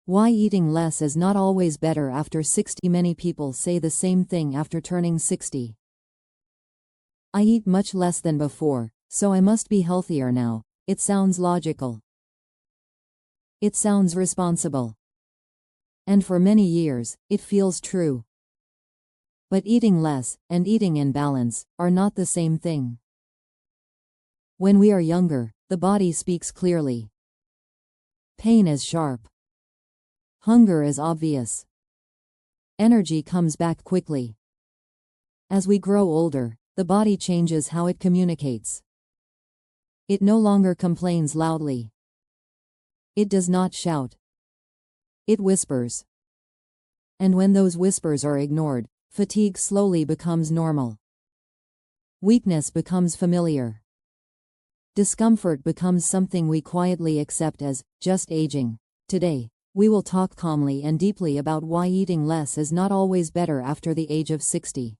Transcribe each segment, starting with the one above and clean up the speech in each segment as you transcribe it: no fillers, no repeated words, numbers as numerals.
Why eating less is not always better after 60. Many people say the same thing after turning 60. I eat much less than before, so I must be healthier now. It sounds logical. It sounds responsible. And for many years, it feels true. But eating less and eating in balance are not the same thing. When we are younger, the body speaks clearly. Pain is sharp. Hunger is obvious. Energy comes back quickly. As we grow older, the body changes how it communicates. It no longer complains loudly. It does not shout. It whispers. And when those whispers are ignored, fatigue slowly becomes normal. Weakness becomes familiar. Discomfort becomes something we quietly accept as just aging. Today, we will talk calmly and deeply about why eating less is not always better after the age of 60.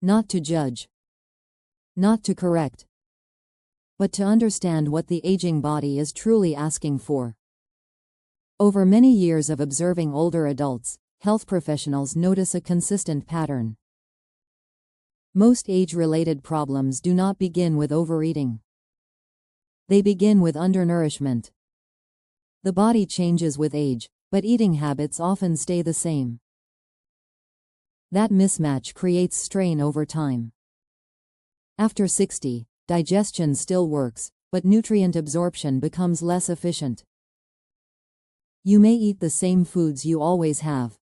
Not to judge. Not to correct. But to understand what the aging body is truly asking for. Over many years of observing older adults, health professionals notice a consistent pattern. Most age-related problems do not begin with overeating. They begin with undernourishment. The body changes with age, but eating habits often stay the same. That mismatch creates strain over time. After 60, digestion still works, but nutrient absorption becomes less efficient. You may eat the same foods you always have.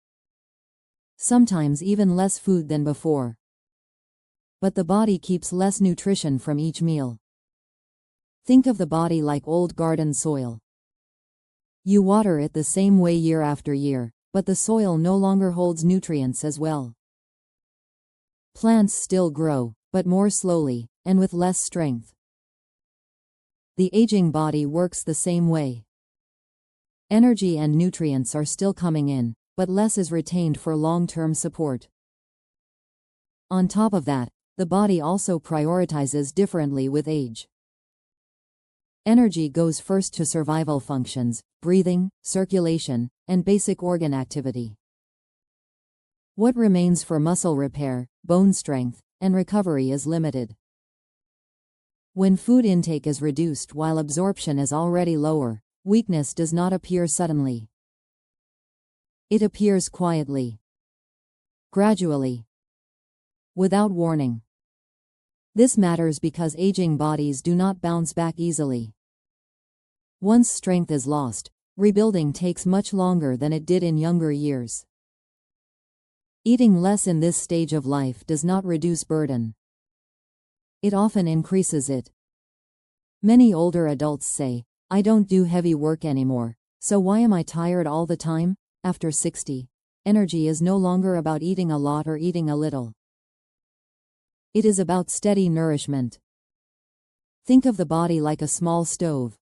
Sometimes even less food than before. But the body keeps less nutrition from each meal. Think of the body like old garden soil. You water it the same way year after year, but the soil no longer holds nutrients as well. Plants still grow, but more slowly, and with less strength. The aging body works the same way. Energy and nutrients are still coming in, but less is retained for long-term support. On top of that, the body also prioritizes differently with age. Energy goes first to survival functions, breathing, circulation, and basic organ activity. What remains for muscle repair, bone strength, and recovery is limited. When food intake is reduced while absorption is already lower, weakness does not appear suddenly. It appears quietly. Gradually. Without warning. This matters because aging bodies do not bounce back easily. Once strength is lost, rebuilding takes much longer than it did in younger years. Eating less in this stage of life does not reduce burden. It often increases it. Many older adults say, "I don't do heavy work anymore, so why am I tired all the time?" After 60, energy is no longer about eating a lot or eating a little. It is about steady nourishment. Think of the body like a small stove.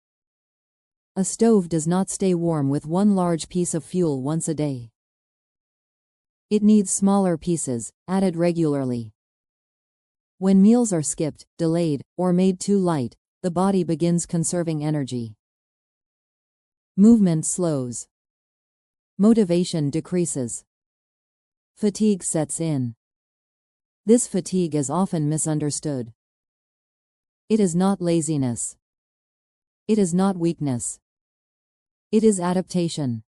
A stove does not stay warm with one large piece of fuel once a day. It needs smaller pieces, added regularly. When meals are skipped, delayed, or made too light, the body begins conserving energy. Movement slows. Motivation decreases. Fatigue sets in. This fatigue is often misunderstood. It is not laziness. It is not weakness. It is adaptation.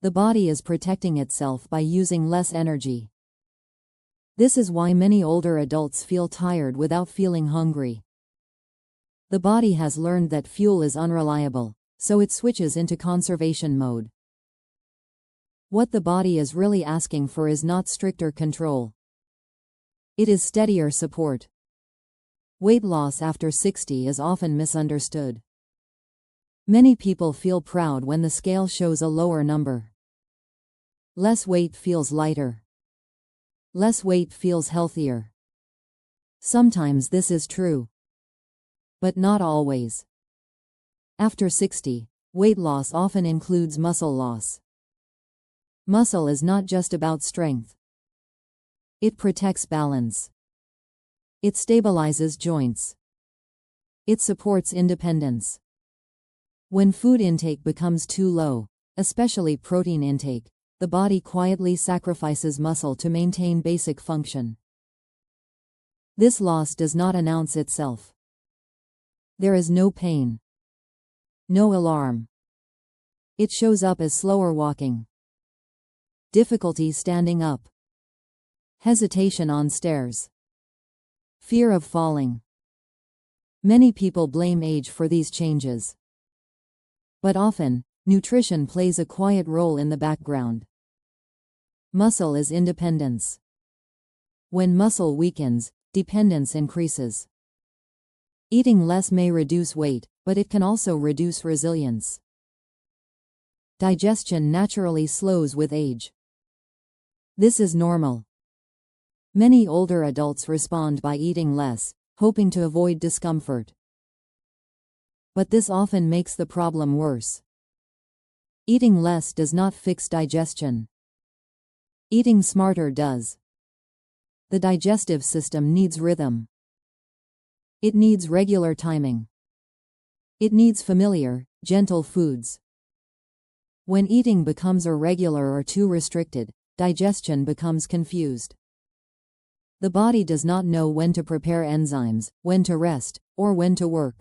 The body is protecting itself by using less energy. This is why many older adults feel tired without feeling hungry. The body has learned that fuel is unreliable, so it switches into conservation mode. What the body is really asking for is not stricter control. It is steadier support. Weight loss after 60 is often misunderstood. Many people feel proud when the scale shows a lower number. Less weight feels lighter. Less weight feels healthier. Sometimes this is true. But not always. After 60, weight loss often includes muscle loss. Muscle is not just about strength. It protects balance. It stabilizes joints. It supports independence. When food intake becomes too low, especially protein intake, the body quietly sacrifices muscle to maintain basic function. This loss does not announce itself. There is no pain, no alarm. It shows up as slower walking, difficulty standing up, hesitation on stairs, fear of falling. Many people blame age for these changes. But often, nutrition plays a quiet role in the background. Muscle is independence. When muscle weakens, dependence increases. Eating less may reduce weight, but it can also reduce resilience. Digestion naturally slows with age. This is normal. Many older adults respond by eating less, hoping to avoid discomfort. But this often makes the problem worse. Eating less does not fix digestion. Eating smarter does. The digestive system needs rhythm. It needs regular timing. It needs familiar, gentle foods. When eating becomes irregular or too restricted, digestion becomes confused. The body does not know when to prepare enzymes, when to rest, or when to work.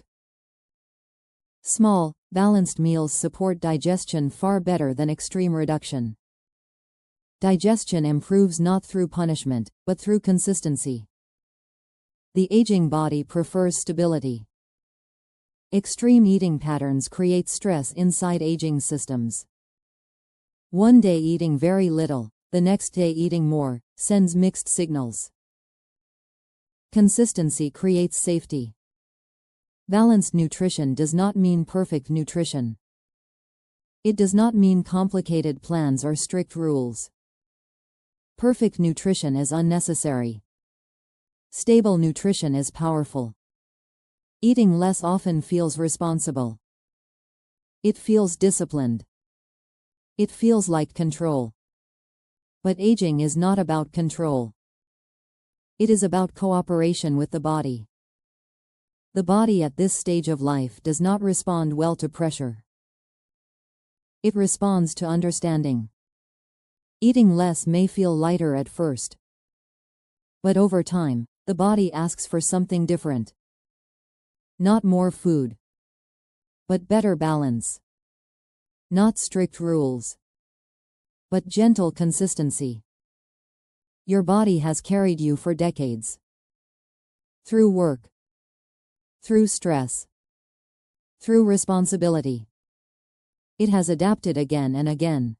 Small, balanced meals support digestion far better than extreme reduction. Digestion improves not through punishment, but through consistency. The aging body prefers stability. Extreme eating patterns create stress inside aging systems. One day eating very little, the next day eating more, sends mixed signals. Consistency creates safety. Balanced nutrition does not mean perfect nutrition. It does not mean complicated plans or strict rules. Perfect nutrition is unnecessary. Stable nutrition is powerful. Eating less often feels responsible. It feels disciplined. It feels like control. But aging is not about control. It is about cooperation with the body. The body at this stage of life does not respond well to pressure. It responds to understanding. Eating less may feel lighter at first. But over time, the body asks for something different. Not more food, but better balance. Not strict rules, but gentle consistency. Your body has carried you for decades. Through work, through stress, through responsibility. It has adapted again and again.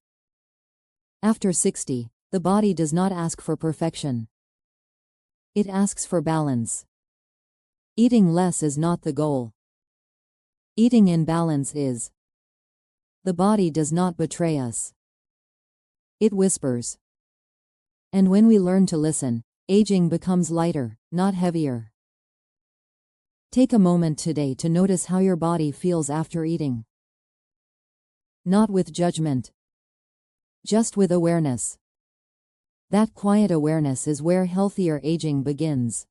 After 60, the body does not ask for perfection. It asks for balance. Eating less is not the goal. Eating in balance is. The body does not betray us. It whispers. And when we learn to listen, aging becomes lighter, not heavier. Take a moment today to notice how your body feels after eating. Not with judgment, just with awareness. That quiet awareness is where healthier aging begins.